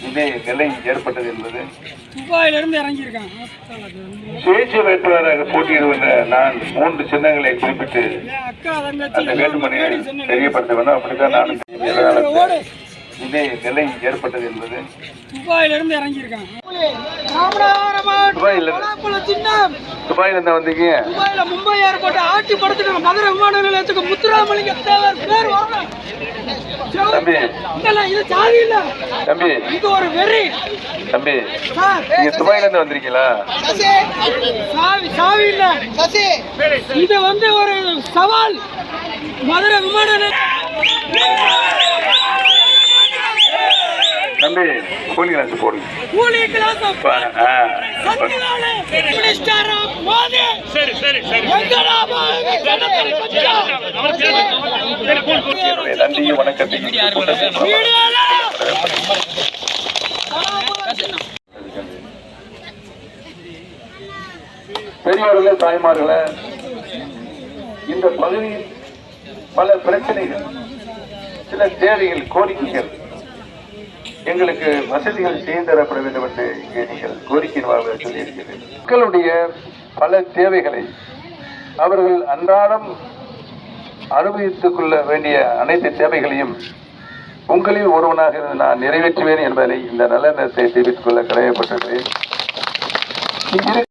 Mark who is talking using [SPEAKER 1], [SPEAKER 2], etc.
[SPEAKER 1] இதே நிலை ஏற்பட்டது என்பது
[SPEAKER 2] துபாயிலிருந்து இறங்கியிருக்காங்க.
[SPEAKER 1] சுயேட்சை வேட்பாளராக போட்டியிடுவத நான் 3 சின்னங்களை குறிப்பிட்டு அந்த வேட்புமணியை தெரியப்படுத்த வேண்டும். அப்படித்தான் நானும் இதே நிலை ஏற்பட்டது என்பது
[SPEAKER 2] துபாயிலிருந்து இறங்கியிருக்காங்க.
[SPEAKER 1] துபாயில இருந்தா வந்தீங்க.
[SPEAKER 2] துபாயில மும்பை ஏர்போர்ட் ஆட்சி படுத்துட்டு மதுரை விமான நிலையத்துக்கு முத்துராமலிங்க தேவர் பேர் வரணும்.
[SPEAKER 1] தம்பி
[SPEAKER 2] இது சாதி இல்ல
[SPEAKER 1] தம்பி,
[SPEAKER 2] இது ஒரு வெறி
[SPEAKER 1] தம்பி. நீங்க துபாயில இருந்து வந்திருக்கீங்களா?
[SPEAKER 2] சாவி இல்ல, இது வந்து ஒரு சவால். மதுரை விமான
[SPEAKER 1] தம்பி கூலி கிளாஸ் போடுங்க.
[SPEAKER 2] கூலி கிளாஸ்
[SPEAKER 1] நன்றியும் வணக்கத்தையும் பெரியவர்களே, தாய்மார்களே, இந்த பகுதியில் பல பிரச்சனைகள், சில தேவைகள், கோரிக்கைகள், எங்களுக்கு வசதிகள் செய்து தரப்பட வேண்டும் என்று இங்கே நீங்கள் கோரிக்கை வாங்க சொல்லியிருக்கிறீர்கள். மக்களுடைய பல தேவைகளை அவர்கள் அன்றாடம் அனுபவித்துக் கொள்ள வேண்டிய அனைத்து தேவைகளையும் உங்களில் ஒருவனாக நான் நிறைவேற்றுவேன் என்பதை இந்த நல்ல நேரத்தை தெரிவித்துக் கொள்ள கடமைப்பட்டிருக்கிறேன்.